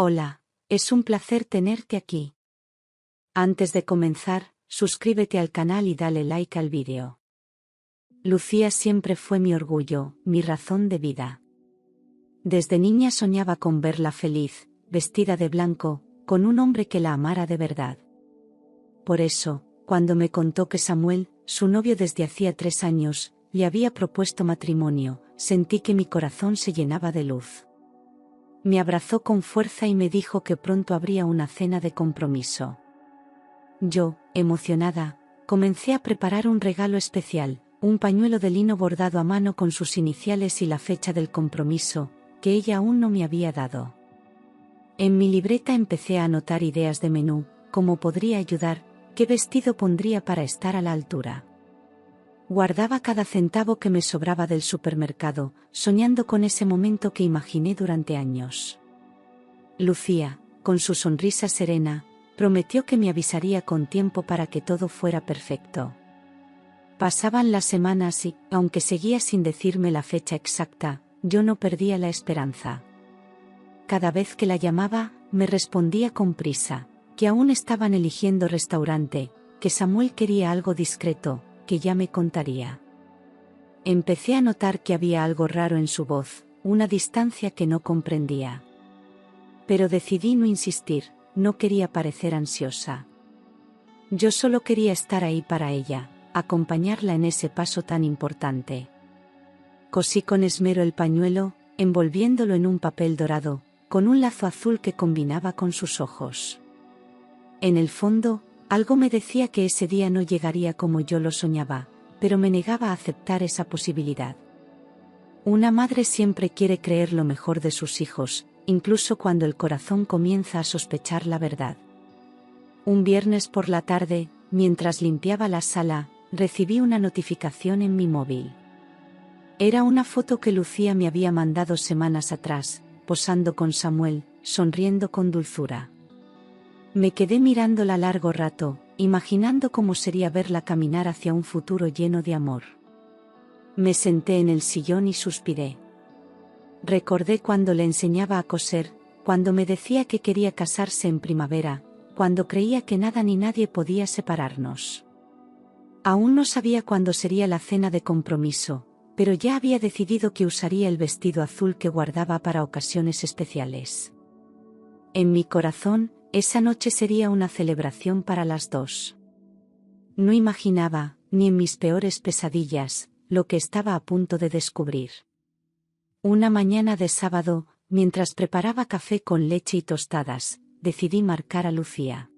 Hola, es un placer tenerte aquí. Antes de comenzar, suscríbete al canal y dale like al vídeo. Lucía siempre fue mi orgullo, mi razón de vida. Desde niña soñaba con verla feliz, vestida de blanco, con un hombre que la amara de verdad. Por eso, cuando me contó que Samuel, su novio desde hacía 3 años, le había propuesto matrimonio, sentí que mi corazón se llenaba de luz. Me abrazó con fuerza y me dijo que pronto habría una cena de compromiso. Yo, emocionada, comencé a preparar un regalo especial, un pañuelo de lino bordado a mano con sus iniciales y la fecha del compromiso, que ella aún no me había dado. En mi libreta empecé a anotar ideas de menú, cómo podría ayudar, qué vestido pondría para estar a la altura. Guardaba cada centavo que me sobraba del supermercado, soñando con ese momento que imaginé durante años. Lucía, con su sonrisa serena, prometió que me avisaría con tiempo para que todo fuera perfecto. Pasaban las semanas y, aunque seguía sin decirme la fecha exacta, yo no perdía la esperanza. Cada vez que la llamaba, me respondía con prisa, que aún estaban eligiendo restaurante, que Samuel quería algo discreto, que ya me contaría. Empecé a notar que había algo raro en su voz, una distancia que no comprendía. Pero decidí no insistir, no quería parecer ansiosa. Yo solo quería estar ahí para ella, acompañarla en ese paso tan importante. Cosí con esmero el pañuelo, envolviéndolo en un papel dorado, con un lazo azul que combinaba con sus ojos. En el fondo, algo me decía que ese día no llegaría como yo lo soñaba, pero me negaba a aceptar esa posibilidad. Una madre siempre quiere creer lo mejor de sus hijos, incluso cuando el corazón comienza a sospechar la verdad. Un viernes por la tarde, mientras limpiaba la sala, recibí una notificación en mi móvil. Era una foto que Lucía me había mandado semanas atrás, posando con Samuel, sonriendo con dulzura. Me quedé mirándola largo rato, imaginando cómo sería verla caminar hacia un futuro lleno de amor. Me senté en el sillón y suspiré. Recordé cuando le enseñaba a coser, cuando me decía que quería casarse en primavera, cuando creía que nada ni nadie podía separarnos. Aún no sabía cuándo sería la cena de compromiso, pero ya había decidido que usaría el vestido azul que guardaba para ocasiones especiales. En mi corazón, esa noche sería una celebración para las dos. No imaginaba, ni en mis peores pesadillas, lo que estaba a punto de descubrir. Una mañana de sábado, mientras preparaba café con leche y tostadas, decidí marcar a Lucía.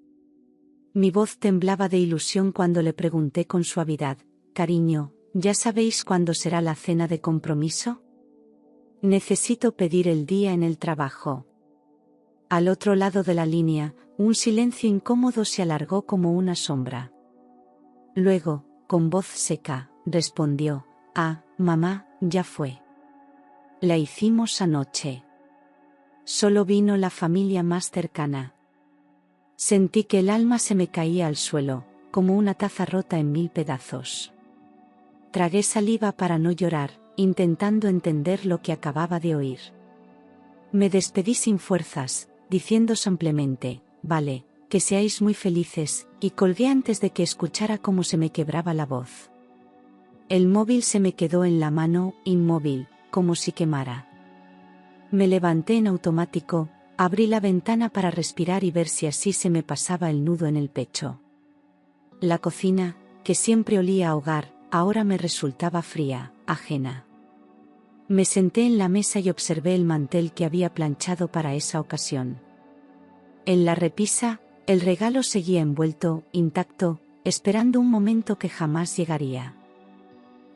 Mi voz temblaba de ilusión cuando le pregunté con suavidad: «Cariño, ¿ya sabéis cuándo será la cena de compromiso? Necesito pedir el día en el trabajo». Al otro lado de la línea, un silencio incómodo se alargó como una sombra. Luego, con voz seca, respondió: «Ah, mamá, ya fue. La hicimos anoche. Solo vino la familia más cercana». Sentí que el alma se me caía al suelo, como una taza rota en 1000 pedazos. Tragué saliva para no llorar, intentando entender lo que acababa de oír. Me despedí sin fuerzas, diciendo simplemente: «Vale, que seáis muy felices», y colgué antes de que escuchara cómo se me quebraba la voz. El móvil se me quedó en la mano, inmóvil, como si quemara. Me levanté en automático, abrí la ventana para respirar y ver si así se me pasaba el nudo en el pecho. La cocina, que siempre olía a hogar, ahora me resultaba fría, ajena. Me senté en la mesa y observé el mantel que había planchado para esa ocasión. En la repisa, el regalo seguía envuelto, intacto, esperando un momento que jamás llegaría.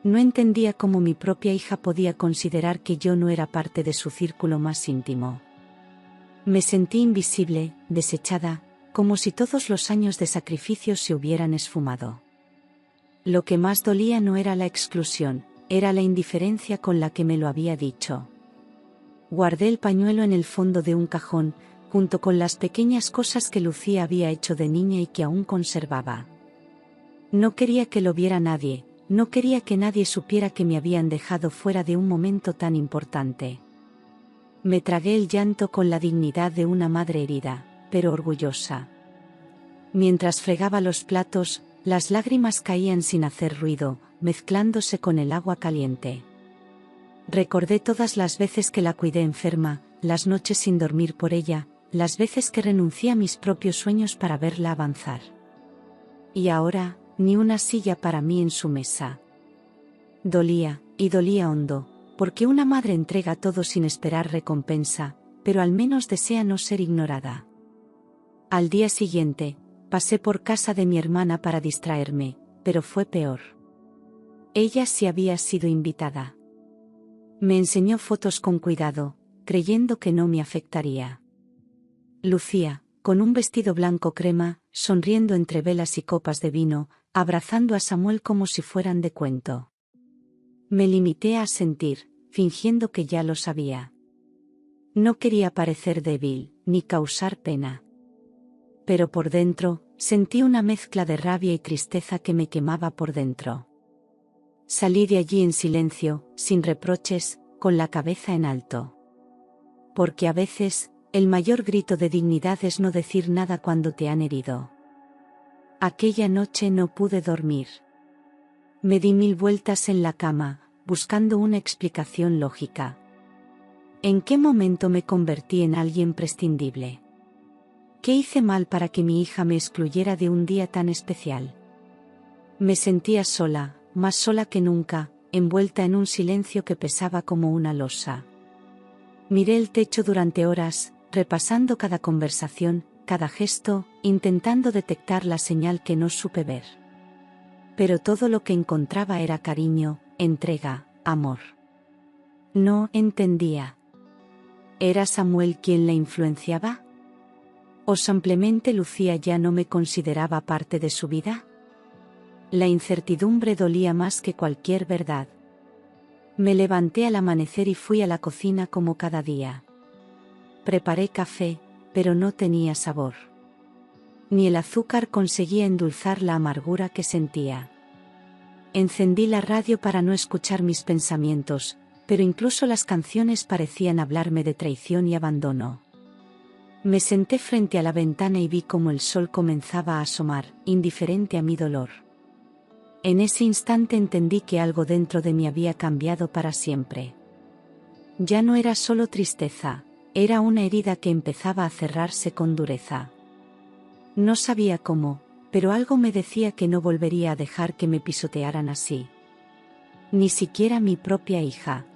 No entendía cómo mi propia hija podía considerar que yo no era parte de su círculo más íntimo. Me sentí invisible, desechada, como si todos los años de sacrificio se hubieran esfumado. Lo que más dolía no era la exclusión, era la indiferencia con la que me lo había dicho. Guardé el pañuelo en el fondo de un cajón, junto con las pequeñas cosas que Lucía había hecho de niña y que aún conservaba. No quería que lo viera nadie, no quería que nadie supiera que me habían dejado fuera de un momento tan importante. Me tragué el llanto con la dignidad de una madre herida, pero orgullosa. Mientras fregaba los platos, las lágrimas caían sin hacer ruido, mezclándose con el agua caliente. Recordé todas las veces que la cuidé enferma, las noches sin dormir por ella, las veces que renuncié a mis propios sueños para verla avanzar. Y ahora, ni una silla para mí en su mesa. Dolía, y dolía hondo, porque una madre entrega todo sin esperar recompensa, pero al menos desea no ser ignorada. Al día siguiente, pasé por casa de mi hermana para distraerme, pero fue peor. Ella sí había sido invitada. Me enseñó fotos con cuidado, creyendo que no me afectaría. Lucía, con un vestido blanco crema, sonriendo entre velas y copas de vino, abrazando a Samuel como si fueran de cuento. Me limité a sentir, fingiendo que ya lo sabía. No quería parecer débil, ni causar pena. Pero por dentro, sentí una mezcla de rabia y tristeza que me quemaba por dentro. Salí de allí en silencio, sin reproches, con la cabeza en alto. Porque a veces, el mayor grito de dignidad es no decir nada cuando te han herido. Aquella noche no pude dormir. Me di 1000 vueltas en la cama, buscando una explicación lógica. ¿En qué momento me convertí en alguien prescindible? ¿Qué hice mal para que mi hija me excluyera de un día tan especial? Me sentía sola, más sola que nunca, envuelta en un silencio que pesaba como una losa. Miré el techo durante horas, repasando cada conversación, cada gesto, intentando detectar la señal que no supe ver. Pero todo lo que encontraba era cariño, entrega, amor. No entendía. ¿Era Samuel quien la influenciaba? ¿O simplemente Lucía ya no me consideraba parte de su vida? La incertidumbre dolía más que cualquier verdad. Me levanté al amanecer y fui a la cocina como cada día. Preparé café, pero no tenía sabor. Ni el azúcar conseguía endulzar la amargura que sentía. Encendí la radio para no escuchar mis pensamientos, pero incluso las canciones parecían hablarme de traición y abandono. Me senté frente a la ventana y vi cómo el sol comenzaba a asomar, indiferente a mi dolor. En ese instante entendí que algo dentro de mí había cambiado para siempre. Ya no era solo tristeza, era una herida que empezaba a cerrarse con dureza. No sabía cómo, pero algo me decía que no volvería a dejar que me pisotearan así. Ni siquiera mi propia hija.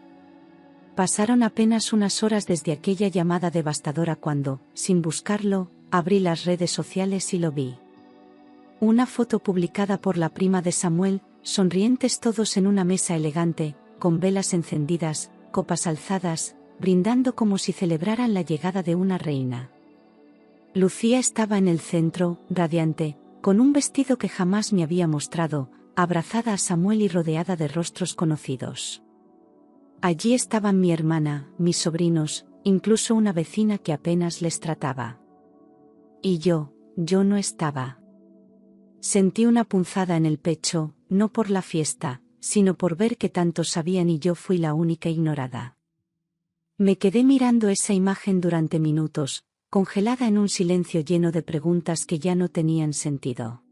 Pasaron apenas unas horas desde aquella llamada devastadora cuando, sin buscarlo, abrí las redes sociales y lo vi. Una foto publicada por la prima de Samuel, sonrientes todos en una mesa elegante, con velas encendidas, copas alzadas, brindando como si celebraran la llegada de una reina. Lucía estaba en el centro, radiante, con un vestido que jamás me había mostrado, abrazada a Samuel y rodeada de rostros conocidos. Allí estaban mi hermana, mis sobrinos, incluso una vecina que apenas les trataba. Y yo no estaba. Sentí una punzada en el pecho, no por la fiesta, sino por ver que tantos sabían y yo fui la única ignorada. Me quedé mirando esa imagen durante minutos, congelada en un silencio lleno de preguntas que ya no tenían sentido.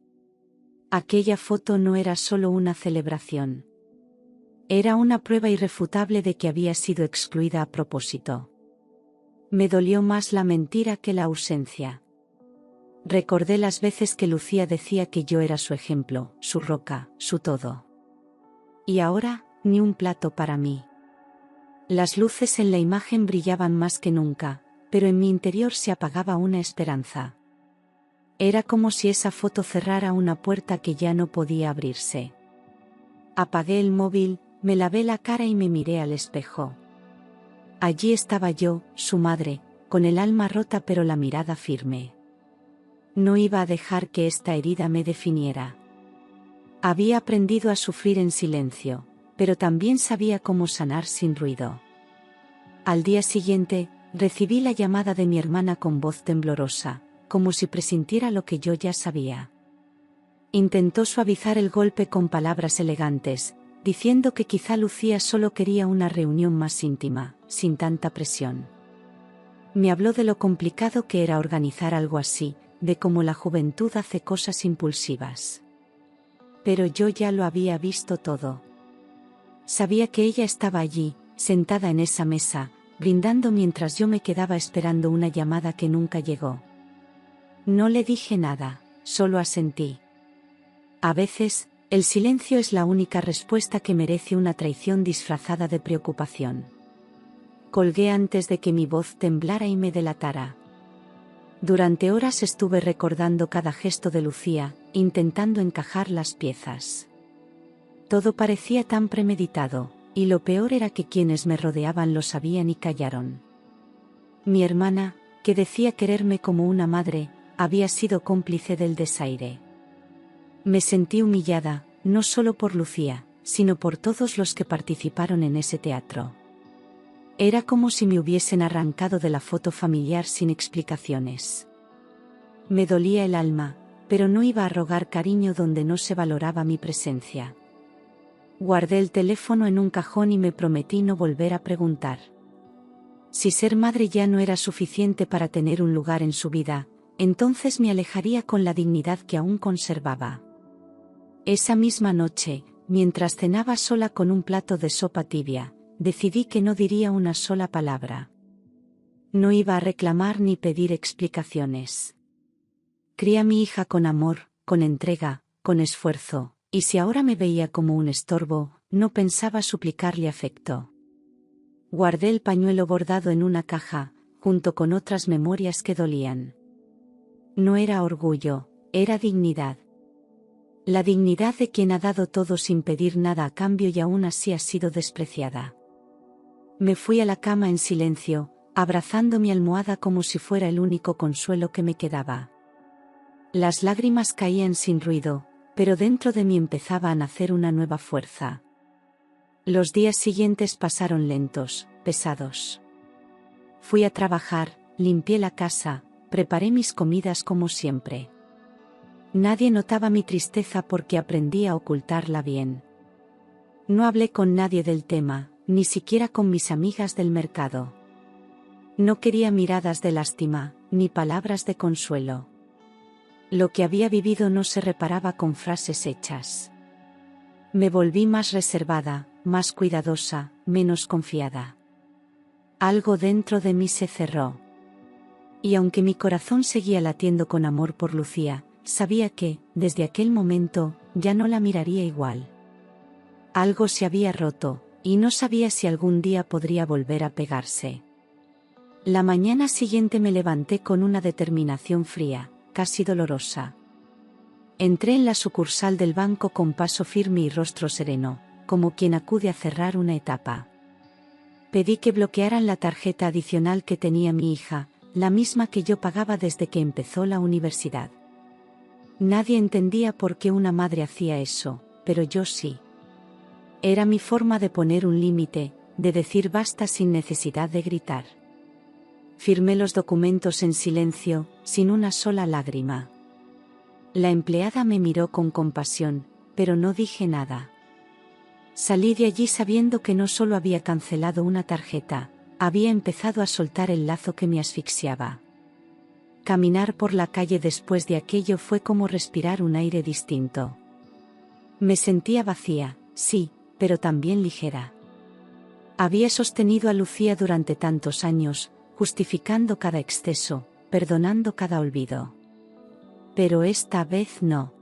Aquella foto no era solo una celebración. Era una prueba irrefutable de que había sido excluida a propósito. Me dolió más la mentira que la ausencia. Recordé las veces que Lucía decía que yo era su ejemplo, su roca, su todo. Y ahora, ni un plato para mí. Las luces en la imagen brillaban más que nunca, pero en mi interior se apagaba una esperanza. Era como si esa foto cerrara una puerta que ya no podía abrirse. Apagué el móvil, me lavé la cara y me miré al espejo. Allí estaba yo, su madre, con el alma rota pero la mirada firme. No iba a dejar que esta herida me definiera. Había aprendido a sufrir en silencio, pero también sabía cómo sanar sin ruido. Al día siguiente, recibí la llamada de mi hermana con voz temblorosa, como si presintiera lo que yo ya sabía. Intentó suavizar el golpe con palabras elegantes, diciendo que quizá Lucía solo quería una reunión más íntima, sin tanta presión. Me habló de lo complicado que era organizar algo así, de cómo la juventud hace cosas impulsivas. Pero yo ya lo había visto todo. Sabía que ella estaba allí, sentada en esa mesa, brindando mientras yo me quedaba esperando una llamada que nunca llegó. No le dije nada, solo asentí. A veces, el silencio es la única respuesta que merece una traición disfrazada de preocupación. Colgué antes de que mi voz temblara y me delatara. Durante horas estuve recordando cada gesto de Lucía, intentando encajar las piezas. Todo parecía tan premeditado, y lo peor era que quienes me rodeaban lo sabían y callaron. Mi hermana, que decía quererme como una madre, había sido cómplice del desaire. Me sentí humillada, no solo por Lucía, sino por todos los que participaron en ese teatro. Era como si me hubiesen arrancado de la foto familiar sin explicaciones. Me dolía el alma, pero no iba a rogar cariño donde no se valoraba mi presencia. Guardé el teléfono en un cajón y me prometí no volver a preguntar. Si ser madre ya no era suficiente para tener un lugar en su vida, entonces me alejaría con la dignidad que aún conservaba. Esa misma noche, mientras cenaba sola con un plato de sopa tibia, decidí que no diría una sola palabra. No iba a reclamar ni pedir explicaciones. Crié a mi hija con amor, con entrega, con esfuerzo, y si ahora me veía como un estorbo, no pensaba suplicarle afecto. Guardé el pañuelo bordado en una caja, junto con otras memorias que dolían. No era orgullo, era dignidad. La dignidad de quien ha dado todo sin pedir nada a cambio y aún así ha sido despreciada. Me fui a la cama en silencio, abrazando mi almohada como si fuera el único consuelo que me quedaba. Las lágrimas caían sin ruido, pero dentro de mí empezaba a nacer una nueva fuerza. Los días siguientes pasaron lentos, pesados. Fui a trabajar, limpié la casa, preparé mis comidas como siempre. Nadie notaba mi tristeza porque aprendí a ocultarla bien. No hablé con nadie del tema, ni siquiera con mis amigas del mercado. No quería miradas de lástima, ni palabras de consuelo. Lo que había vivido no se reparaba con frases hechas. Me volví más reservada, más cuidadosa, menos confiada. Algo dentro de mí se cerró. Y aunque mi corazón seguía latiendo con amor por Lucía, sabía que, desde aquel momento, ya no la miraría igual. Algo se había roto, y no sabía si algún día podría volver a pegarse. La mañana siguiente me levanté con una determinación fría, casi dolorosa. Entré en la sucursal del banco con paso firme y rostro sereno, como quien acude a cerrar una etapa. Pedí que bloquearan la tarjeta adicional que tenía mi hija, la misma que yo pagaba desde que empezó la universidad. Nadie entendía por qué una madre hacía eso, pero yo sí. Era mi forma de poner un límite, de decir basta sin necesidad de gritar. Firmé los documentos en silencio, sin una sola lágrima. La empleada me miró con compasión, pero no dije nada. Salí de allí sabiendo que no solo había cancelado una tarjeta, había empezado a soltar el lazo que me asfixiaba. Caminar por la calle después de aquello fue como respirar un aire distinto. Me sentía vacía, sí, pero también ligera. Había sostenido a Lucía durante tantos años, justificando cada exceso, perdonando cada olvido. Pero esta vez no.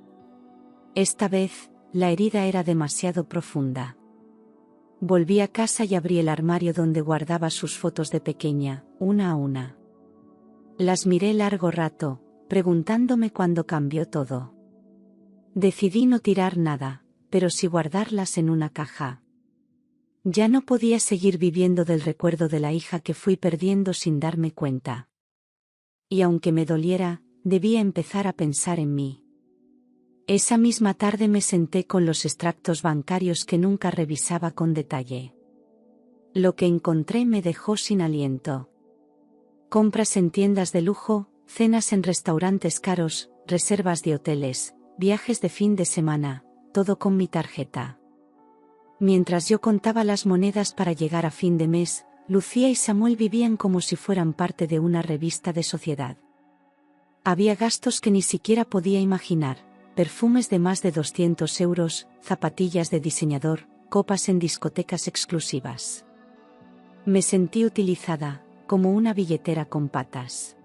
Esta vez, la herida era demasiado profunda. Volví a casa y abrí el armario donde guardaba sus fotos de pequeña, una a una. Las miré largo rato, preguntándome cuándo cambió todo. Decidí no tirar nada, pero sí guardarlas en una caja. Ya no podía seguir viviendo del recuerdo de la hija que fui perdiendo sin darme cuenta. Y aunque me doliera, debía empezar a pensar en mí. Esa misma tarde me senté con los extractos bancarios que nunca revisaba con detalle. Lo que encontré me dejó sin aliento. Compras en tiendas de lujo, cenas en restaurantes caros, reservas de hoteles, viajes de fin de semana, todo con mi tarjeta. Mientras yo contaba las monedas para llegar a fin de mes, Lucía y Samuel vivían como si fueran parte de una revista de sociedad. Había gastos que ni siquiera podía imaginar, perfumes de más de 200 euros, zapatillas de diseñador, copas en discotecas exclusivas. Me sentí utilizada, como una billetera con patas.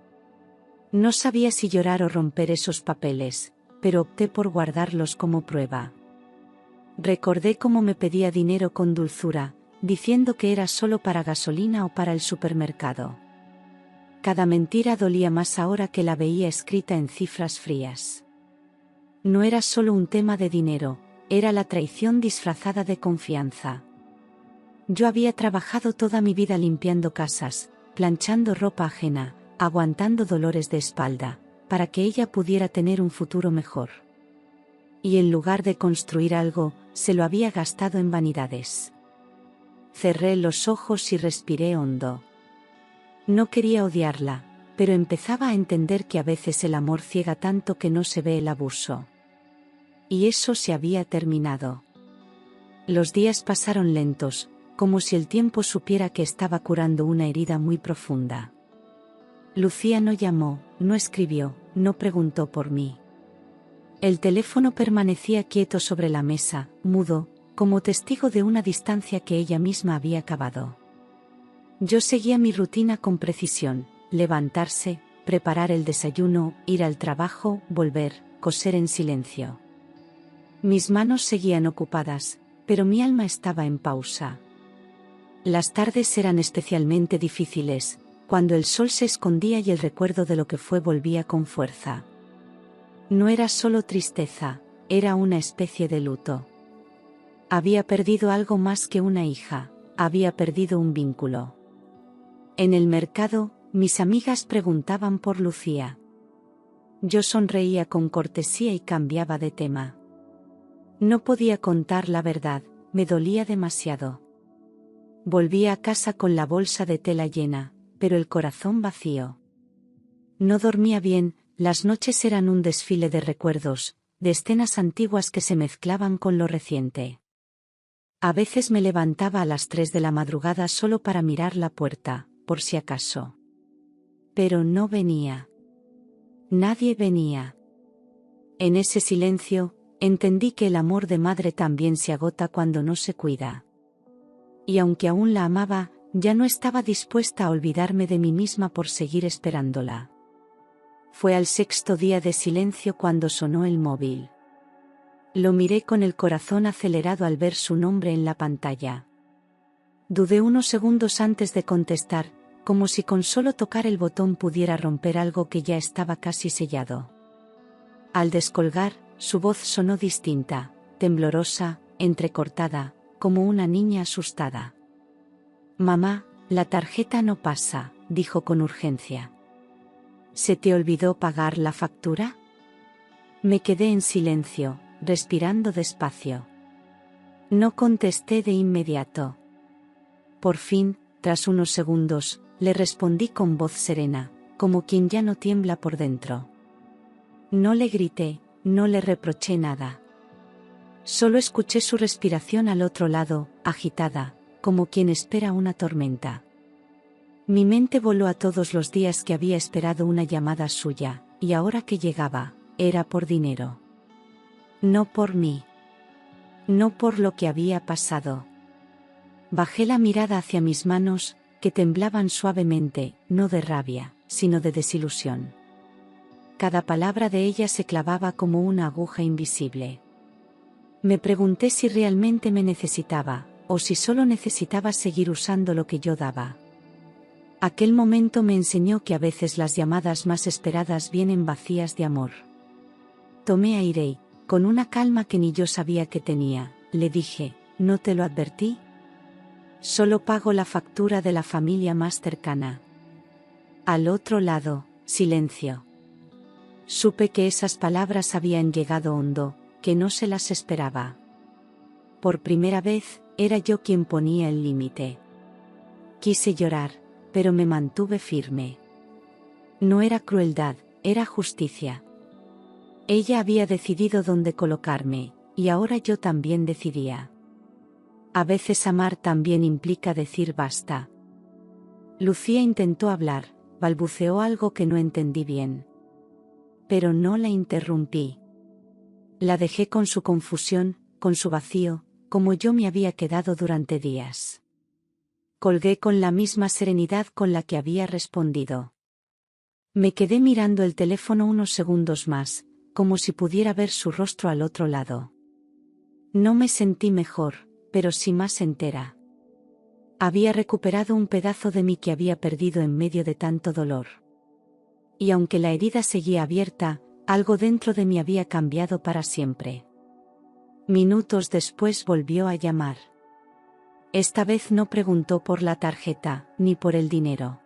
No sabía si llorar o romper esos papeles, pero opté por guardarlos como prueba. Recordé cómo me pedía dinero con dulzura, diciendo que era solo para gasolina o para el supermercado. Cada mentira dolía más ahora que la veía escrita en cifras frías. No era solo un tema de dinero, era la traición disfrazada de confianza. Yo había trabajado toda mi vida limpiando casas, planchando ropa ajena, aguantando dolores de espalda, para que ella pudiera tener un futuro mejor. Y en lugar de construir algo, se lo había gastado en vanidades. Cerré los ojos y respiré hondo. No quería odiarla, pero empezaba a entender que a veces el amor ciega tanto que no se ve el abuso. Y eso se había terminado. Los días pasaron lentos, como si el tiempo supiera que estaba curando una herida muy profunda. Lucía no llamó, no escribió, no preguntó por mí. El teléfono permanecía quieto sobre la mesa, mudo, como testigo de una distancia que ella misma había cavado. Yo seguía mi rutina con precisión: levantarse, preparar el desayuno, ir al trabajo, volver, coser en silencio. Mis manos seguían ocupadas, pero mi alma estaba en pausa. Las tardes eran especialmente difíciles, cuando el sol se escondía y el recuerdo de lo que fue volvía con fuerza. No era solo tristeza, era una especie de luto. Había perdido algo más que una hija, había perdido un vínculo. En el mercado, mis amigas preguntaban por Lucía. Yo sonreía con cortesía y cambiaba de tema. No podía contar la verdad, me dolía demasiado. Volvía a casa con la bolsa de tela llena, pero el corazón vacío. No dormía bien, las noches eran un desfile de recuerdos, de escenas antiguas que se mezclaban con lo reciente. A veces me levantaba a las 3 de la madrugada solo para mirar la puerta, por si acaso. Pero no venía. Nadie venía. En ese silencio, entendí que el amor de madre también se agota cuando no se cuida. Y aunque aún la amaba, ya no estaba dispuesta a olvidarme de mí misma por seguir esperándola. Fue al 6.º día de silencio cuando sonó el móvil. Lo miré con el corazón acelerado al ver su nombre en la pantalla. Dudé unos segundos antes de contestar, como si con solo tocar el botón pudiera romper algo que ya estaba casi sellado. Al descolgar, su voz sonó distinta, temblorosa, entrecortada, como una niña asustada. «Mamá, la tarjeta no pasa», dijo con urgencia. «¿Se te olvidó pagar la factura?» Me quedé en silencio, respirando despacio. No contesté de inmediato. Por fin, tras unos segundos, le respondí con voz serena, como quien ya no tiembla por dentro. No le grité, no le reproché nada. Solo escuché su respiración al otro lado, agitada, como quien espera una tormenta. Mi mente voló a todos los días que había esperado una llamada suya, y ahora que llegaba, era por dinero. No por mí. No por lo que había pasado. Bajé la mirada hacia mis manos, que temblaban suavemente, no de rabia, sino de desilusión. Cada palabra de ella se clavaba como una aguja invisible. Me pregunté si realmente me necesitaba, o si solo necesitaba seguir usando lo que yo daba. Aquel momento me enseñó que a veces las llamadas más esperadas vienen vacías de amor. Tomé aire y, con una calma que ni yo sabía que tenía, le dije: «¿No te lo advertí? Solo pago la factura de la familia más cercana». Al otro lado, silencio. Supe que esas palabras habían llegado hondo, que no se las esperaba. Por primera vez, era yo quien ponía el límite. Quise llorar, pero me mantuve firme. No era crueldad, era justicia. Ella había decidido dónde colocarme, y ahora yo también decidía. A veces amar también implica decir basta. Lucía intentó hablar, balbuceó algo que no entendí bien. Pero no la interrumpí. La dejé con su confusión, con su vacío, como yo me había quedado durante días. Colgué con la misma serenidad con la que había respondido. Me quedé mirando el teléfono unos segundos más, como si pudiera ver su rostro al otro lado. No me sentí mejor, pero sí más entera. Había recuperado un pedazo de mí que había perdido en medio de tanto dolor. Y aunque la herida seguía abierta, algo dentro de mí había cambiado para siempre. Minutos después volvió a llamar. Esta vez no preguntó por la tarjeta, ni por el dinero.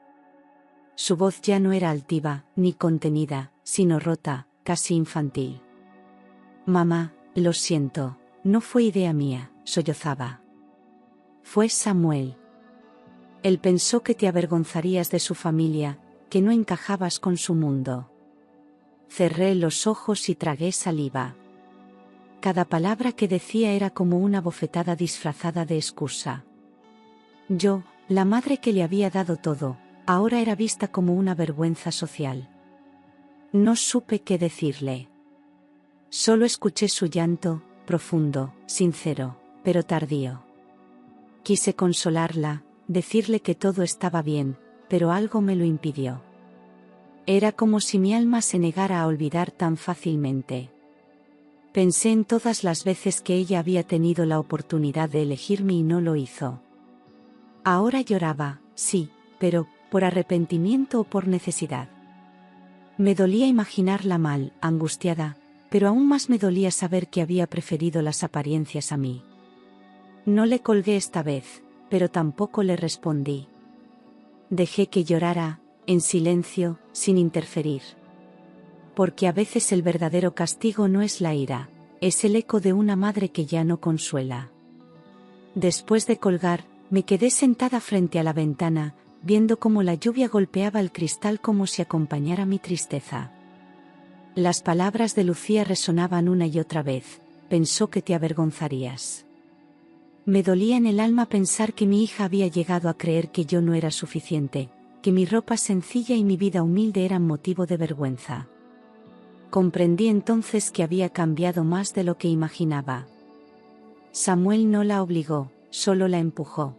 Su voz ya no era altiva, ni contenida, sino rota, casi infantil. Mamá, lo siento, no fue idea mía, sollozaba. Fue Samuel. Él pensó que te avergonzarías de su familia, que no encajabas con su mundo. Cerré los ojos y tragué saliva. Cada palabra que decía era como una bofetada disfrazada de excusa. Yo, la madre que le había dado todo, ahora era vista como una vergüenza social. No supe qué decirle. Solo escuché su llanto, profundo, sincero, pero tardío. Quise consolarla, decirle que todo estaba bien, pero algo me lo impidió. Era como si mi alma se negara a olvidar tan fácilmente. Pensé en todas las veces que ella había tenido la oportunidad de elegirme y no lo hizo. Ahora lloraba, sí, pero, por arrepentimiento o por necesidad. Me dolía imaginarla mal, angustiada, pero aún más me dolía saber que había preferido las apariencias a mí. No le colgué esta vez, pero tampoco le respondí. Dejé que llorara, en silencio, sin interferir. Porque a veces el verdadero castigo no es la ira, es el eco de una madre que ya no consuela. Después de colgar, me quedé sentada frente a la ventana, viendo cómo la lluvia golpeaba el cristal como si acompañara mi tristeza. Las palabras de Lucía resonaban una y otra vez, pensó que te avergonzarías. Me dolía en el alma pensar que mi hija había llegado a creer que yo no era suficiente, que mi ropa sencilla y mi vida humilde eran motivo de vergüenza. Comprendí entonces que había cambiado más de lo que imaginaba. Samuel no la obligó, solo la empujó.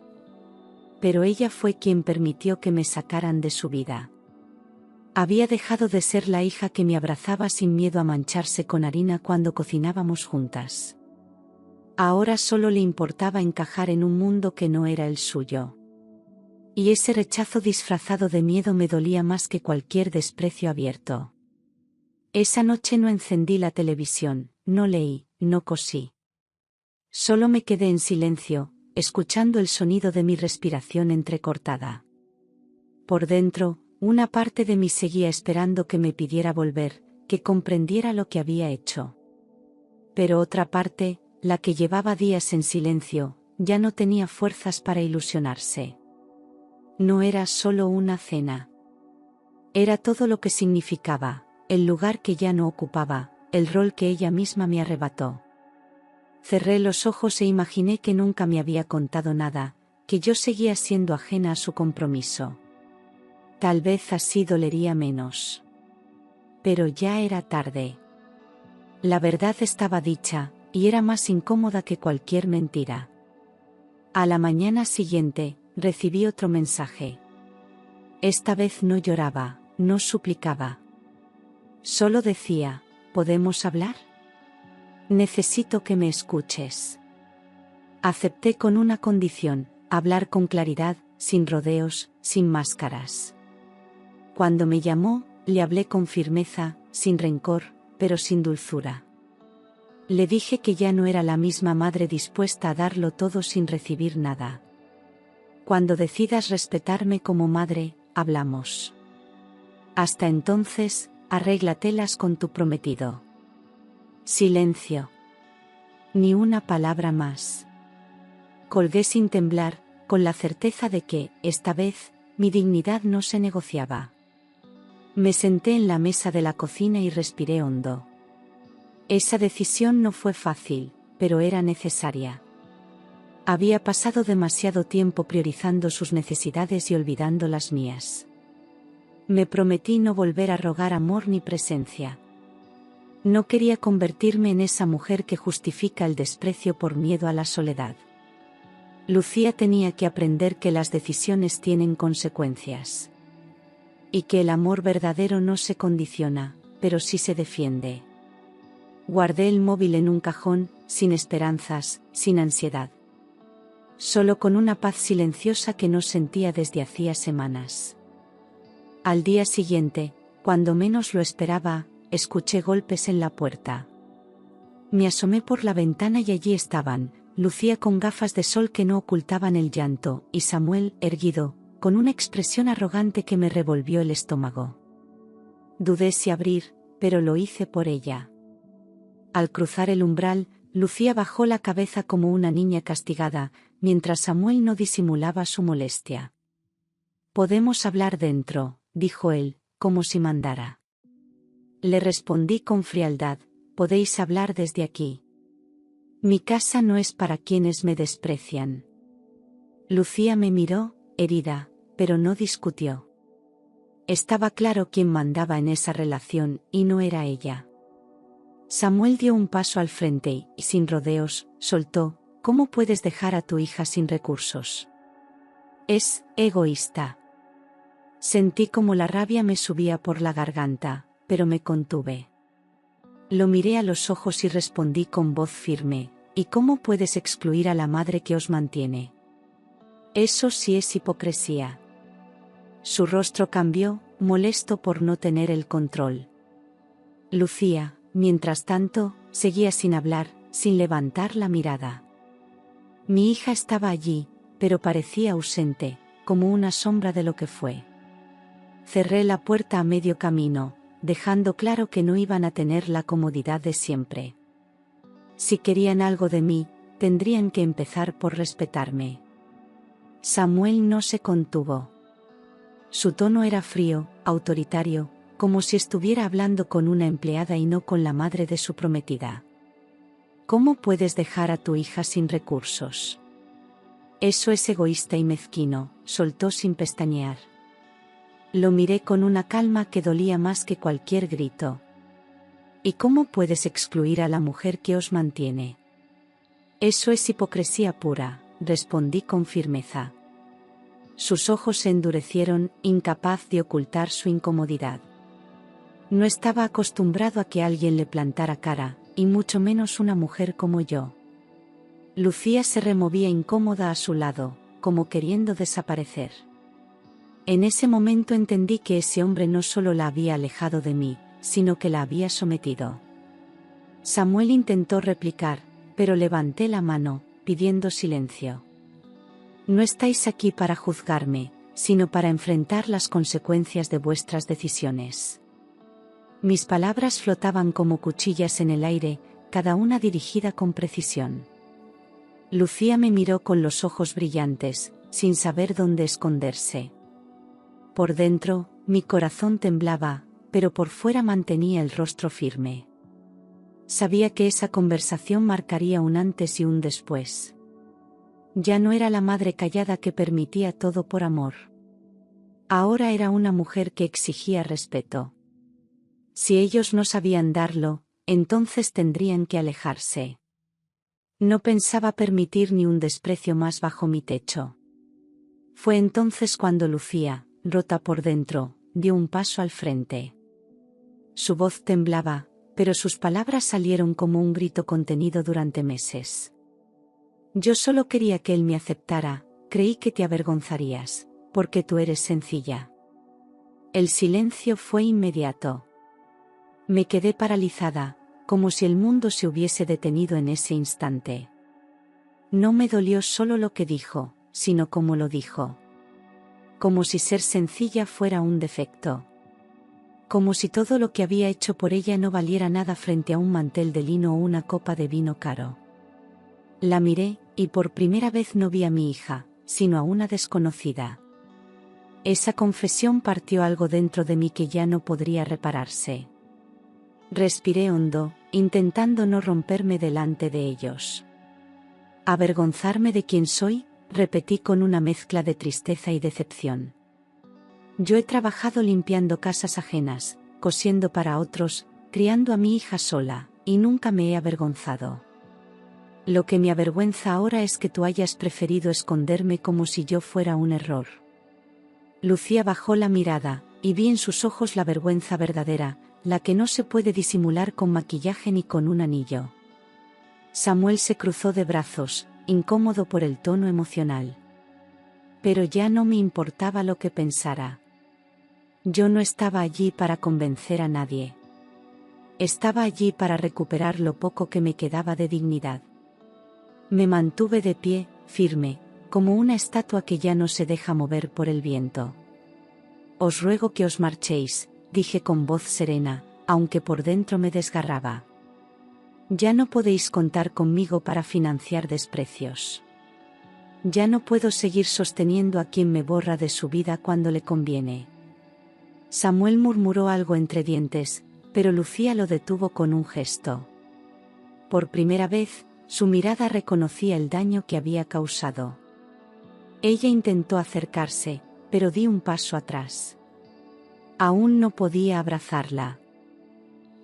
Pero ella fue quien permitió que me sacaran de su vida. Había dejado de ser la hija que me abrazaba sin miedo a mancharse con harina cuando cocinábamos juntas. Ahora solo le importaba encajar en un mundo que no era el suyo. Y ese rechazo disfrazado de miedo me dolía más que cualquier desprecio abierto. Esa noche no encendí la televisión, no leí, no cosí. Solo me quedé en silencio, escuchando el sonido de mi respiración entrecortada. Por dentro, una parte de mí seguía esperando que me pidiera volver, que comprendiera lo que había hecho. Pero otra parte, la que llevaba días en silencio, ya no tenía fuerzas para ilusionarse. No era solo una cena. Era todo lo que significaba, el lugar que ya no ocupaba, el rol que ella misma me arrebató. Cerré los ojos e imaginé que nunca me había contado nada, que yo seguía siendo ajena a su compromiso. Tal vez así dolería menos. Pero ya era tarde. La verdad estaba dicha, y era más incómoda que cualquier mentira. A la mañana siguiente, recibí otro mensaje. Esta vez no lloraba, no suplicaba. Solo decía, ¿podemos hablar? Necesito que me escuches. Acepté con una condición, hablar con claridad, sin rodeos, sin máscaras. Cuando me llamó, le hablé con firmeza, sin rencor, pero sin dulzura. Le dije que ya no era la misma madre dispuesta a darlo todo sin recibir nada. Cuando decidas respetarme como madre, hablamos. Hasta entonces, arréglatelas con tu prometido. Silencio. Ni una palabra más. Colgué sin temblar, con la certeza de que, esta vez, mi dignidad no se negociaba. Me senté en la mesa de la cocina y respiré hondo. Esa decisión no fue fácil, pero era necesaria. Había pasado demasiado tiempo priorizando sus necesidades y olvidando las mías. Me prometí no volver a rogar amor ni presencia. No quería convertirme en esa mujer que justifica el desprecio por miedo a la soledad. Lucía tenía que aprender que las decisiones tienen consecuencias. Y que el amor verdadero no se condiciona, pero sí se defiende. Guardé el móvil en un cajón, sin esperanzas, sin ansiedad. Solo con una paz silenciosa que no sentía desde hacía semanas. Al día siguiente, cuando menos lo esperaba, escuché golpes en la puerta. Me asomé por la ventana y allí estaban, Lucía con gafas de sol que no ocultaban el llanto, y Samuel, erguido, con una expresión arrogante que me revolvió el estómago. Dudé si abrir, pero lo hice por ella. Al cruzar el umbral, Lucía bajó la cabeza como una niña castigada, mientras Samuel no disimulaba su molestia. «Podemos hablar dentro», dijo él, como si mandara. Le respondí con frialdad, «Podéis hablar desde aquí. Mi casa no es para quienes me desprecian». Lucía me miró, herida, pero no discutió. Estaba claro quién mandaba en esa relación, y no era ella. Samuel dio un paso al frente y, sin rodeos, soltó, «¿Cómo puedes dejar a tu hija sin recursos? Es egoísta». Sentí como la rabia me subía por la garganta, pero me contuve. Lo miré a los ojos y respondí con voz firme, «¿Y cómo puedes excluir a la madre que os mantiene? Eso sí es hipocresía». Su rostro cambió, molesto por no tener el control. Lucía, mientras tanto, seguía sin hablar, sin levantar la mirada. Mi hija estaba allí, pero parecía ausente, como una sombra de lo que fue. Cerré la puerta a medio camino, dejando claro que no iban a tener la comodidad de siempre. Si querían algo de mí, tendrían que empezar por respetarme. Samuel no se contuvo. Su tono era frío, autoritario, como si estuviera hablando con una empleada y no con la madre de su prometida. «¿Cómo puedes dejar a tu hija sin recursos? Eso es egoísta y mezquino», soltó sin pestañear. Lo miré con una calma que dolía más que cualquier grito. «¿Y cómo puedes excluir a la mujer que os mantiene? Eso es hipocresía pura», respondí con firmeza. Sus ojos se endurecieron, incapaz de ocultar su incomodidad. No estaba acostumbrado a que alguien le plantara cara, y mucho menos una mujer como yo. Lucía se removía incómoda a su lado, como queriendo desaparecer. En ese momento entendí que ese hombre no solo la había alejado de mí, sino que la había sometido. Samuel intentó replicar, pero levanté la mano, pidiendo silencio. «No estáis aquí para juzgarme, sino para enfrentar las consecuencias de vuestras decisiones». Mis palabras flotaban como cuchillas en el aire, cada una dirigida con precisión. Lucía me miró con los ojos brillantes, sin saber dónde esconderse. Por dentro, mi corazón temblaba, pero por fuera mantenía el rostro firme. Sabía que esa conversación marcaría un antes y un después. Ya no era la madre callada que permitía todo por amor. Ahora era una mujer que exigía respeto. Si ellos no sabían darlo, entonces tendrían que alejarse. No pensaba permitir ni un desprecio más bajo mi techo. Fue entonces cuando Lucía, rota por dentro, dio un paso al frente. Su voz temblaba, pero sus palabras salieron como un grito contenido durante meses. «Yo solo quería que él me aceptara, creí que te avergonzarías, porque tú eres sencilla». El silencio fue inmediato. Me quedé paralizada, como si el mundo se hubiese detenido en ese instante. No me dolió solo lo que dijo, sino cómo lo dijo. Como si ser sencilla fuera un defecto. Como si todo lo que había hecho por ella no valiera nada frente a un mantel de lino o una copa de vino caro. La miré, y por primera vez no vi a mi hija, sino a una desconocida. Esa confesión partió algo dentro de mí que ya no podría repararse. Respiré hondo, intentando no romperme delante de ellos. Avergonzarme de quién soy, repetí con una mezcla de tristeza y decepción. Yo he trabajado limpiando casas ajenas, cosiendo para otros, criando a mi hija sola, y nunca me he avergonzado. Lo que me avergüenza ahora es que tú hayas preferido esconderme como si yo fuera un error. Lucía bajó la mirada, y vi en sus ojos la vergüenza verdadera, la que no se puede disimular con maquillaje ni con un anillo. Samuel se cruzó de brazos, incómodo por el tono emocional. Pero ya no me importaba lo que pensara. Yo no estaba allí para convencer a nadie. Estaba allí para recuperar lo poco que me quedaba de dignidad. Me mantuve de pie, firme, como una estatua que ya no se deja mover por el viento. Os ruego que os marchéis, dije con voz serena, aunque por dentro me desgarraba. Ya no podéis contar conmigo para financiar desprecios. Ya no puedo seguir sosteniendo a quien me borra de su vida cuando le conviene. Samuel murmuró algo entre dientes, pero Lucía lo detuvo con un gesto. Por primera vez, su mirada reconocía el daño que había causado. Ella intentó acercarse, pero di un paso atrás. Aún no podía abrazarla.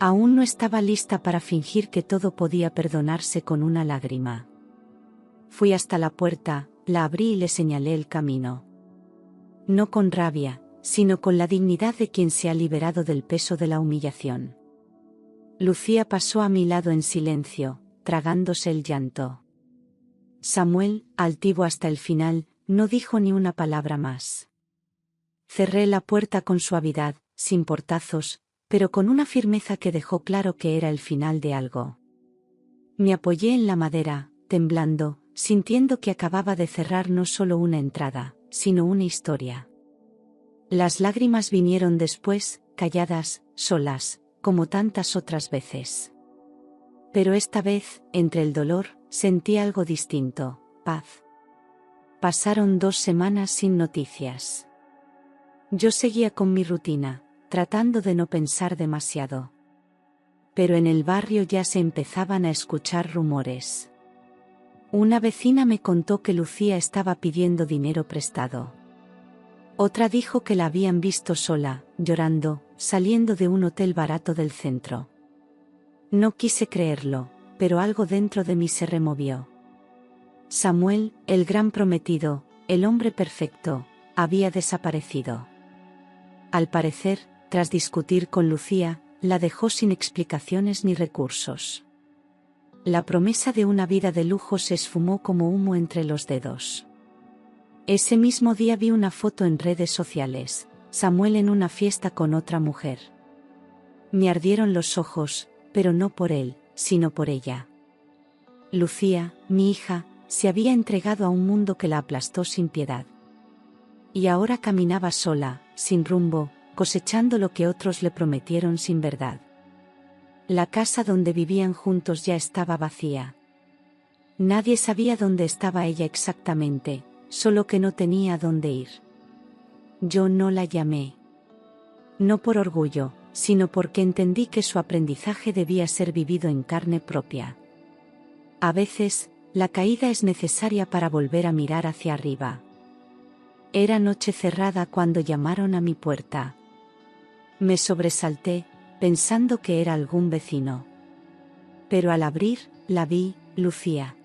Aún no estaba lista para fingir que todo podía perdonarse con una lágrima. Fui hasta la puerta, la abrí y le señalé el camino. No con rabia, sino con la dignidad de quien se ha liberado del peso de la humillación. Lucía pasó a mi lado en silencio, tragándose el llanto. Samuel, altivo hasta el final, no dijo ni una palabra más. Cerré la puerta con suavidad, sin portazos, pero con una firmeza que dejó claro que era el final de algo. Me apoyé en la madera, temblando, sintiendo que acababa de cerrar no solo una entrada, sino una historia. Las lágrimas vinieron después, calladas, solas, como tantas otras veces. Pero esta vez, entre el dolor, sentí algo distinto, paz. Pasaron 2 semanas sin noticias. Yo seguía con mi rutina, tratando de no pensar demasiado. Pero en el barrio ya se empezaban a escuchar rumores. Una vecina me contó que Lucía estaba pidiendo dinero prestado. Otra dijo que la habían visto sola, llorando, saliendo de un hotel barato del centro. No quise creerlo, pero algo dentro de mí se removió. Samuel, el gran prometido, el hombre perfecto, había desaparecido. Al parecer, tras discutir con Lucía, la dejó sin explicaciones ni recursos. La promesa de una vida de lujo se esfumó como humo entre los dedos. Ese mismo día vi una foto en redes sociales, Samuel en una fiesta con otra mujer. Me ardieron los ojos, pero no por él, sino por ella. Lucía, mi hija, se había entregado a un mundo que la aplastó sin piedad. Y ahora caminaba sola, sin rumbo, cosechando lo que otros le prometieron sin verdad. La casa donde vivían juntos ya estaba vacía. Nadie sabía dónde estaba ella exactamente, solo que no tenía dónde ir. Yo no la llamé. No por orgullo, sino porque entendí que su aprendizaje debía ser vivido en carne propia. A veces, la caída es necesaria para volver a mirar hacia arriba. Era noche cerrada cuando llamaron a mi puerta. Me sobresalté, pensando que era algún vecino. Pero al abrir, la vi, Lucía.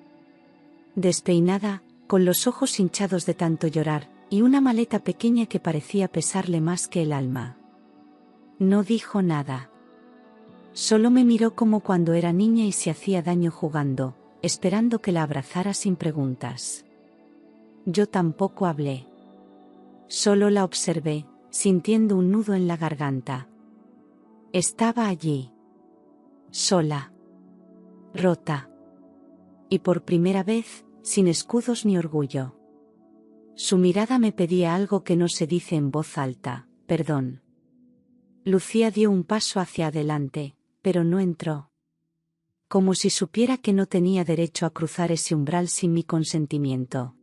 Despeinada, con los ojos hinchados de tanto llorar, y una maleta pequeña que parecía pesarle más que el alma. No dijo nada. Solo me miró como cuando era niña y se hacía daño jugando, esperando que la abrazara sin preguntas. Yo tampoco hablé. Solo la observé, sintiendo un nudo en la garganta. Estaba allí. Sola. Rota. Y por primera vez, sin escudos ni orgullo. Su mirada me pedía algo que no se dice en voz alta, perdón. Lucía dio un paso hacia adelante, pero no entró. Como si supiera que no tenía derecho a cruzar ese umbral sin mi consentimiento.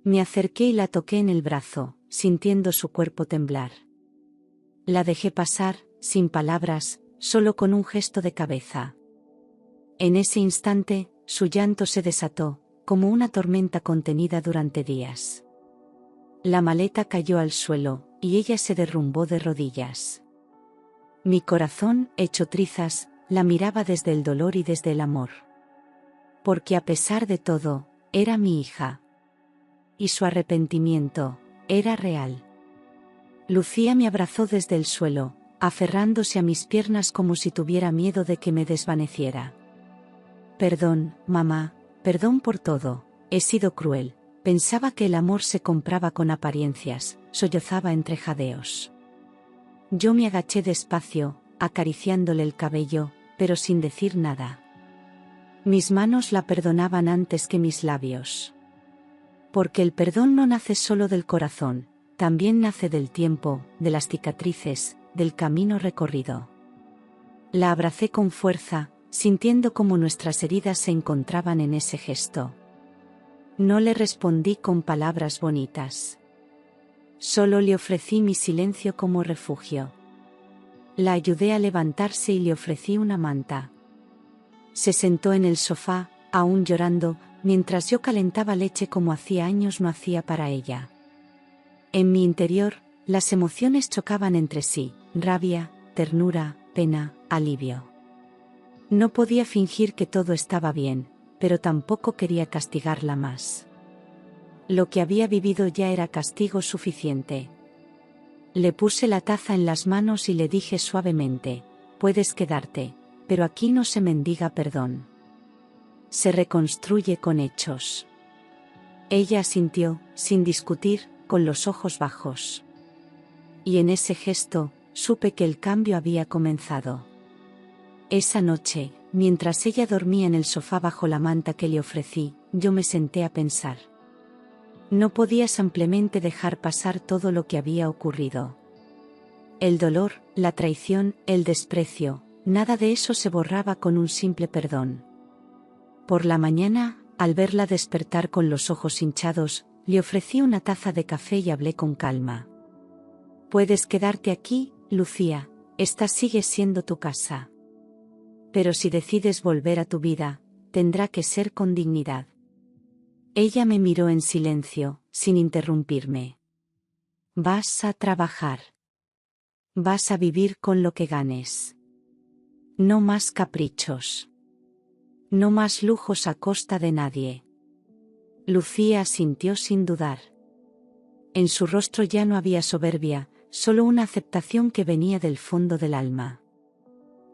Me acerqué y la toqué en el brazo, sintiendo su cuerpo temblar. La dejé pasar, sin palabras, solo con un gesto de cabeza. En ese instante, su llanto se desató, como una tormenta contenida durante días. La maleta cayó al suelo, y ella se derrumbó de rodillas. Mi corazón, hecho trizas, la miraba desde el dolor y desde el amor. Porque a pesar de todo, era mi hija. Y su arrepentimiento era real. Lucía me abrazó desde el suelo, aferrándose a mis piernas como si tuviera miedo de que me desvaneciera. Perdón, mamá, perdón por todo, he sido cruel, pensaba que el amor se compraba con apariencias, sollozaba entre jadeos. Yo me agaché despacio, acariciándole el cabello, pero sin decir nada. Mis manos la perdonaban antes que mis labios. Porque el perdón no nace solo del corazón, también nace del tiempo, de las cicatrices, del camino recorrido. La abracé con fuerza, sintiendo cómo nuestras heridas se encontraban en ese gesto. No le respondí con palabras bonitas. Solo le ofrecí mi silencio como refugio. La ayudé a levantarse y le ofrecí una manta. Se sentó en el sofá, aún llorando, mientras yo calentaba leche como hacía años no hacía para ella. En mi interior, las emociones chocaban entre sí, rabia, ternura, pena, alivio. No podía fingir que todo estaba bien, pero tampoco quería castigarla más. Lo que había vivido ya era castigo suficiente. Le puse la taza en las manos y le dije suavemente, puedes quedarte, pero aquí no se mendiga perdón. Se reconstruye con hechos. Ella asintió, sin discutir, con los ojos bajos. Y en ese gesto, supe que el cambio había comenzado. Esa noche, mientras ella dormía en el sofá bajo la manta que le ofrecí, yo me senté a pensar. No podía simplemente dejar pasar todo lo que había ocurrido. El dolor, la traición, el desprecio, nada de eso se borraba con un simple perdón. Por la mañana, al verla despertar con los ojos hinchados, le ofrecí una taza de café y hablé con calma. Puedes quedarte aquí, Lucía, esta sigue siendo tu casa. Pero si decides volver a tu vida, tendrá que ser con dignidad. Ella me miró en silencio, sin interrumpirme. Vas a trabajar. Vas a vivir con lo que ganes. No más caprichos. No más lujos a costa de nadie. Lucía asintió sin dudar. En su rostro ya no había soberbia, solo una aceptación que venía del fondo del alma.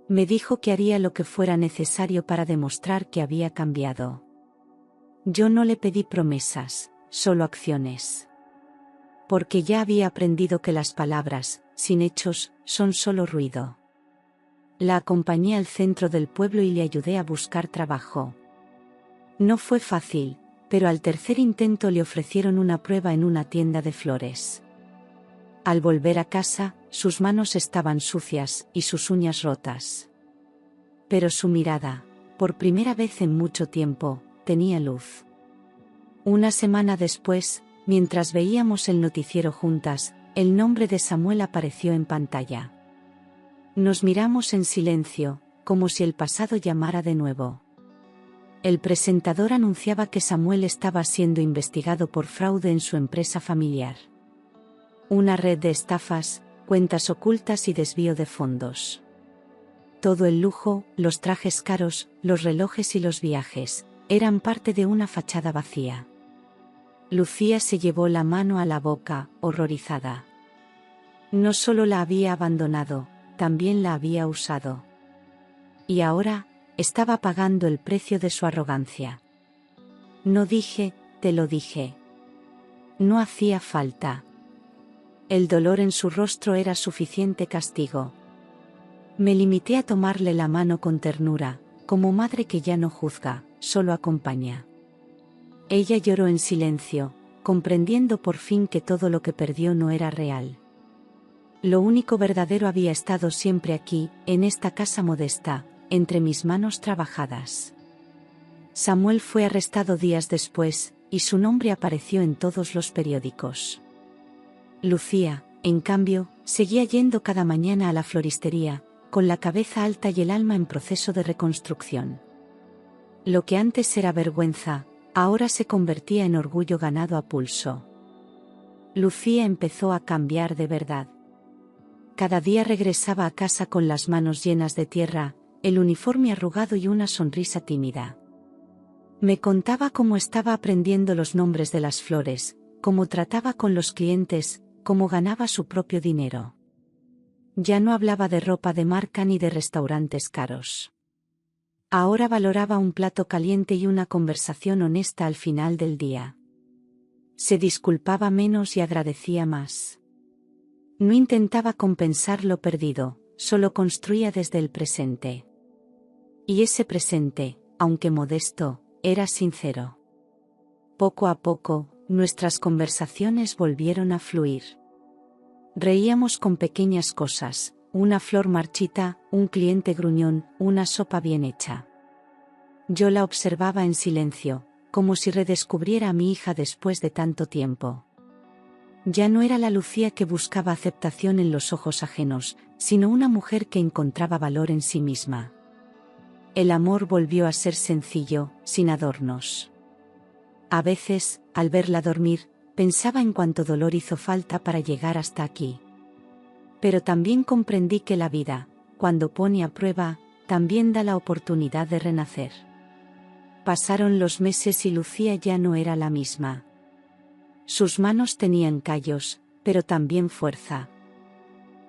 Me dijo que haría lo que fuera necesario para demostrar que había cambiado. Yo no le pedí promesas, solo acciones. Porque ya había aprendido que las palabras, sin hechos, son solo ruido. La acompañé al centro del pueblo y le ayudé a buscar trabajo. No fue fácil, pero al tercer intento le ofrecieron una prueba en una tienda de flores. Al volver a casa, sus manos estaban sucias y sus uñas rotas. Pero su mirada, por primera vez en mucho tiempo, tenía luz. Una semana después, mientras veíamos el noticiero juntas, el nombre de Samuel apareció en pantalla. Nos miramos en silencio, como si el pasado llamara de nuevo. El presentador anunciaba que Samuel estaba siendo investigado por fraude en su empresa familiar. Una red de estafas, cuentas ocultas y desvío de fondos. Todo el lujo, los trajes caros, los relojes y los viajes, eran parte de una fachada vacía. Lucía se llevó la mano a la boca, horrorizada. No solo la había abandonado, también la había usado. Y ahora, estaba pagando el precio de su arrogancia. No dije, te lo dije. No hacía falta. El dolor en su rostro era suficiente castigo. Me limité a tomarle la mano con ternura, como madre que ya no juzga, solo acompaña. Ella lloró en silencio, comprendiendo por fin que todo lo que perdió no era real. Lo único verdadero había estado siempre aquí, en esta casa modesta, entre mis manos trabajadas. Samuel fue arrestado días después, y su nombre apareció en todos los periódicos. Lucía, en cambio, seguía yendo cada mañana a la floristería, con la cabeza alta y el alma en proceso de reconstrucción. Lo que antes era vergüenza, Ahora se convertía en orgullo ganado a pulso. Lucía empezó a cambiar de verdad. Cada día regresaba a casa con las manos llenas de tierra, el uniforme arrugado y una sonrisa tímida. Me contaba cómo estaba aprendiendo los nombres de las flores, cómo trataba con los clientes, cómo ganaba su propio dinero. Ya no hablaba de ropa de marca ni de restaurantes caros. Ahora valoraba un plato caliente y una conversación honesta al final del día. Se disculpaba menos y agradecía más. No intentaba compensar lo perdido, solo construía desde el presente. Y ese presente, aunque modesto, era sincero. Poco a poco, nuestras conversaciones volvieron a fluir. Reíamos con pequeñas cosas, una flor marchita, un cliente gruñón, una sopa bien hecha. Yo la observaba en silencio, como si redescubriera a mi hija después de tanto tiempo. Ya no era la Lucía que buscaba aceptación en los ojos ajenos, sino una mujer que encontraba valor en sí misma. El amor volvió a ser sencillo, sin adornos. A veces, al verla dormir, pensaba en cuánto dolor hizo falta para llegar hasta aquí. Pero también comprendí que la vida, cuando pone a prueba, también da la oportunidad de renacer. Pasaron los meses y Lucía ya no era la misma. Sus manos tenían callos, pero también fuerza.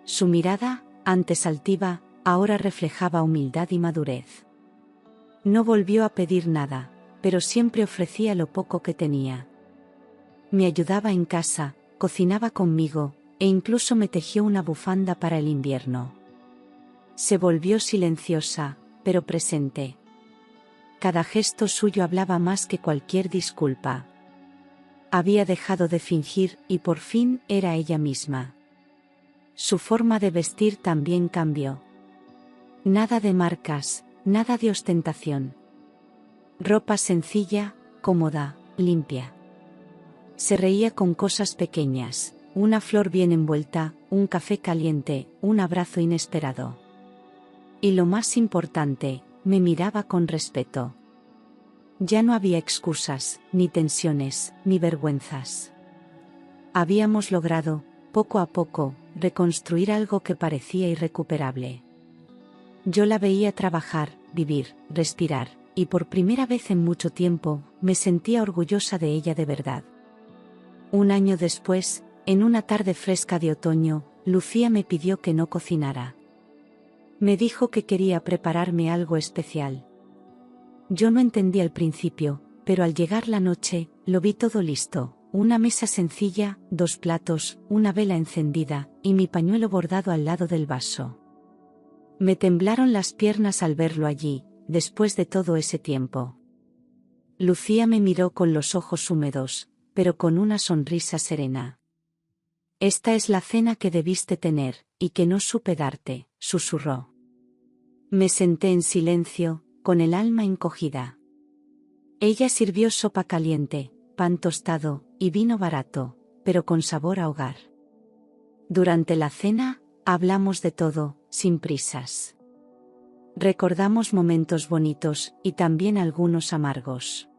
Su mirada, antes altiva, ahora reflejaba humildad y madurez. No volvió a pedir nada, pero siempre ofrecía lo poco que tenía. Me ayudaba en casa, cocinaba conmigo, e incluso me tejió una bufanda para el invierno. Se volvió silenciosa, pero presente. Cada gesto suyo hablaba más que cualquier disculpa. Había dejado de fingir y por fin era ella misma. Su forma de vestir también cambió. Nada de marcas, nada de ostentación. Ropa sencilla, cómoda, limpia. Se reía con cosas pequeñas, una flor bien envuelta, un café caliente, un abrazo inesperado. Y lo más importante, me miraba con respeto. Ya no había excusas, ni tensiones, ni vergüenzas. Habíamos logrado, poco a poco, reconstruir algo que parecía irrecuperable. Yo la veía trabajar, vivir, respirar, y por primera vez en mucho tiempo, me sentía orgullosa de ella de verdad. Un año después, en una tarde fresca de otoño, Lucía me pidió que no cocinara. Me dijo que quería prepararme algo especial. Yo no entendí al principio, pero al llegar la noche, lo vi todo listo, una mesa sencilla, 2 platos, una vela encendida, y mi pañuelo bordado al lado del vaso. Me temblaron las piernas al verlo allí, después de todo ese tiempo. Lucía me miró con los ojos húmedos, pero con una sonrisa serena. «Esta es la cena que debiste tener, y que no supe darte», susurró. Me senté en silencio, con el alma encogida. Ella sirvió sopa caliente, pan tostado, y vino barato, pero con sabor a hogar. Durante la cena, hablamos de todo, sin prisas. Recordamos momentos bonitos, y también algunos amargos.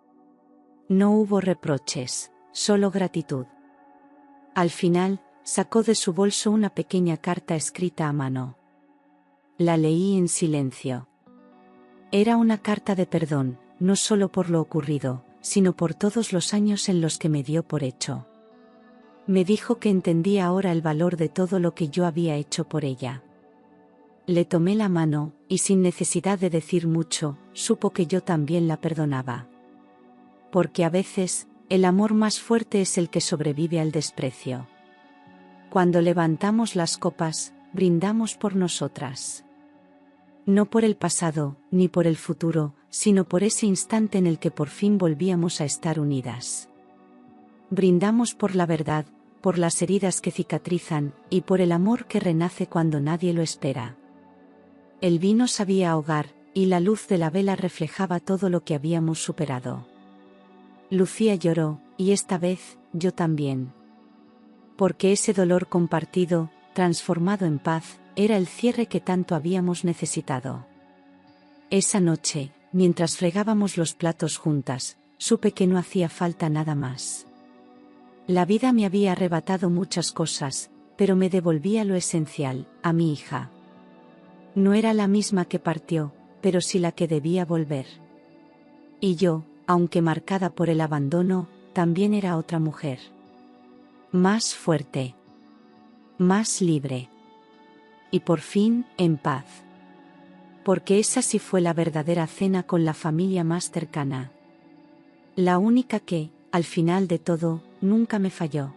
No hubo reproches, solo gratitud. Al final, sacó de su bolso una pequeña carta escrita a mano. La leí en silencio. Era una carta de perdón, no solo por lo ocurrido, sino por todos los años en los que me dio por hecho. Me dijo que entendía ahora el valor de todo lo que yo había hecho por ella. Le tomé la mano, y sin necesidad de decir mucho, supo que yo también la perdonaba. Porque a veces, el amor más fuerte es el que sobrevive al desprecio. Cuando levantamos las copas, brindamos por nosotras. No por el pasado, ni por el futuro, sino por ese instante en el que por fin volvíamos a estar unidas. Brindamos por la verdad, por las heridas que cicatrizan, y por el amor que renace cuando nadie lo espera. El vino sabía ahogar, y la luz de la vela reflejaba todo lo que habíamos superado. Lucía lloró, y esta vez, yo también. Porque ese dolor compartido, transformado en paz, era el cierre que tanto habíamos necesitado. Esa noche, mientras fregábamos los platos juntas, supe que no hacía falta nada más. La vida me había arrebatado muchas cosas, pero me devolvía lo esencial, a mi hija. No era la misma que partió, pero sí la que debía volver. Y yo, aunque marcada por el abandono, también era otra mujer. Más fuerte. Más libre. Y por fin, en paz. Porque esa sí fue la verdadera cena con la familia más cercana. La única que, al final de todo, nunca me falló.